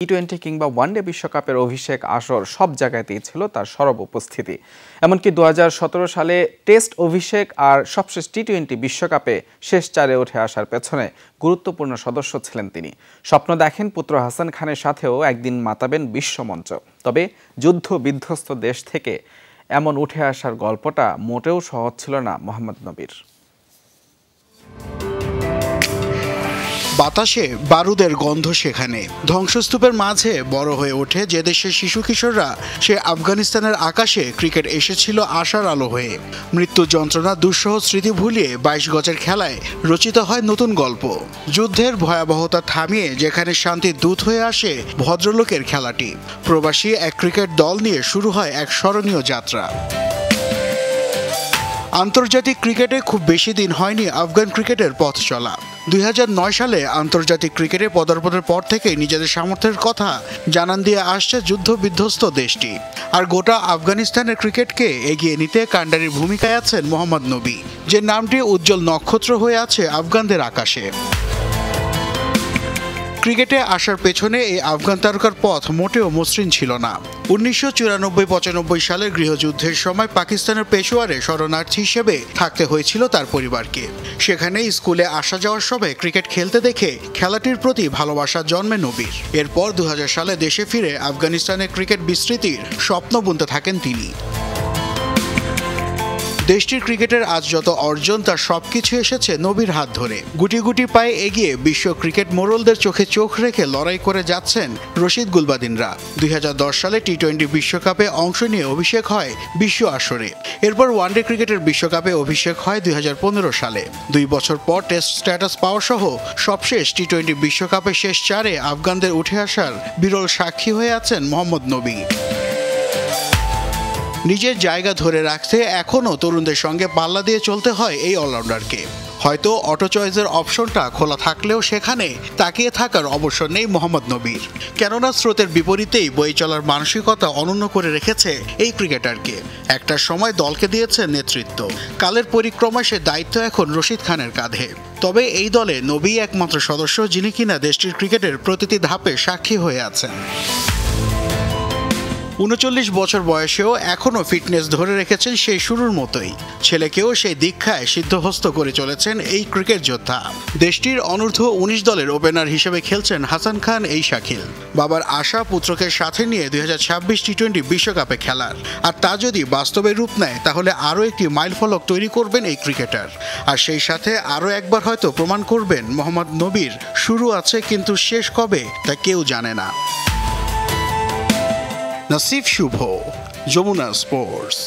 টি-20 কিংবা ওয়ানডে বিশ্বকাপের অভিষেক আসর সব জায়গাতেই ছিল তার সরব উপস্থিতি। এমনকি 2017 সালে টেস্ট অভিষেক আর সবশেষ টি-20 বিশ্বকাপে শেষ চারে উঠে আসার পেছনে গুরুত্বপূর্ণ সদস্য ছিলেন তিনি। স্বপ্ন দেখেন পুত্র হাসান খানের সাথেও একদিন মাতাবেন বিশ্বমঞ্চ। তবে যুদ্ধ বিধ্বস্ত দেশ থেকে এমন উঠে আসার গল্পটা মোটেও সহজ ছিল না মোহাম্মদ নবীর। বাতাসে বারুদের গন্ধ, সেখানে ধ্বংসস্তূপের মাঝে বড় হয়ে ওঠে যে দেশের শিশু কিশোররা, সে আফগানিস্তানের আকাশে ক্রিকেট এসেছিল আশার আলো হয়ে। মৃত্যু যন্ত্রণা দুঃসহ স্মৃতি ভুলিয়ে 22 গজের খেলায় রচিত হয় নতুন গল্প। যুদ্ধের ভয়াবহতা থামিয়ে যেখানে শান্তির দূত হয়ে আসে ভদ্রলোকের খেলাটি। প্রবাসী এক ক্রিকেট দল নিয়ে শুরু হয় এক স্মরণীয় যাত্রা। আন্তর্জাতিক ক্রিকেটে খুব বেশি দিন হয়নি আফগান ক্রিকেটের পথ চলা। 2009 সালে আন্তর্জাতিক ক্রিকেটে পদার্পণের পর থেকেই নিজেদের সামর্থ্যের কথা জানান দিয়ে আসছে যুদ্ধ বিধ্বস্ত দেশটি। আর গোটা আফগানিস্তানের ক্রিকেটকে এগিয়ে নিতে কাণ্ডারির ভূমিকায় আছেন মোহাম্মদ নবী, যে নামটি উজ্জ্বল নক্ষত্র হয়ে আছে আফগানদের আকাশে। ক্রিকেটে আসার পেছনে এই আফগান তারকার পথ মোটেও মসৃণ ছিল না। 1994-95 সালের গৃহযুদ্ধের সময় পাকিস্তানের পেশোয়ারে শরণার্থী হিসেবে থাকতে হয়েছিল তার পরিবারকে। সেখানে স্কুলে আসা যাওয়ার সময় ক্রিকেট খেলতে দেখে খেলাটির প্রতি ভালোবাসা জন্মে নবীর। এরপর 2000 সালে দেশে ফিরে আফগানিস্তানের ক্রিকেট বিস্তৃতির স্বপ্ন বুনতে থাকেন তিনি। দেশটির ক্রিকেটের আজ যত অর্জন, তার সবকিছু এসেছে নবীর হাত ধরে। গুটি গুটি পায়ে এগিয়ে বিশ্ব ক্রিকেট মোড়লদের চোখে চোখ রেখে লড়াই করে যাচ্ছেন রশিদ গুলবাদিনরা। 2010 সালে টি-20 বিশ্বকাপে অংশ নিয়ে অভিষেক হয় বিশ্ব আসরে। এরপর ওয়ানডে ক্রিকেটের বিশ্বকাপে অভিষেক হয় 2015 সালে। 2 বছর পর টেস্ট স্ট্যাটাস পাওয়া সহ সবশেষ টি-20 বিশ্বকাপে শেষ চারে আফগানদের উঠে আসার বিরল সাক্ষী হয়ে আছেন মোহাম্মদ নবী। নিজের জায়গা ধরে রাখতে এখনও তরুণদের সঙ্গে পাল্লা দিয়ে চলতে হয় এই অলরাউন্ডারকে। হয়তো অটো চয়েসের অপশনটা খোলা থাকলেও সেখানে তাকিয়ে থাকার অবসর নেই মোহাম্মদ নবীর। কেননা স্রোতের বিপরীতেই বয়ে চলার মানসিকতা অনন্য করে রেখেছে এই ক্রিকেটারকে। একটা সময় দলকে দিয়েছে নেতৃত্ব, কালের পরিক্রমায় সে দায়িত্ব এখন রশিদ খানের কাঁধে। তবে এই দলে নবী একমাত্র সদস্য যিনি কিনা দেশটির ক্রিকেটের প্রতিটি ধাপে সাক্ষী হয়ে আছেন। 39 বছর বয়সেও এখনও ফিটনেস ধরে রেখেছেন সেই শুরুর মতোই। ছেলেকেও সেই দীক্ষায় সিদ্ধহস্ত করে চলেছেন এই ক্রিকেট যোদ্ধা। দেশটির অনূর্ধ্ব 19 দলের ওপেনার হিসেবে খেলছেন হাসান খান এই শাকিল। বাবার আশা পুত্রকে সাথে নিয়ে 2026 টি-20 বিশ্বকাপে খেলার। আর তা যদি বাস্তবে রূপ নেয় তাহলে আরও একটি মাইলফলক তৈরি করবেন এই ক্রিকেটার। আর সেই সাথে আরও একবার হয়তো প্রমাণ করবেন মোহাম্মদ নবীর শুরু আছে, কিন্তু শেষ কবে তা কেউ জানে না। নাসিফ শুভ, যমুনা স্পোর্টস।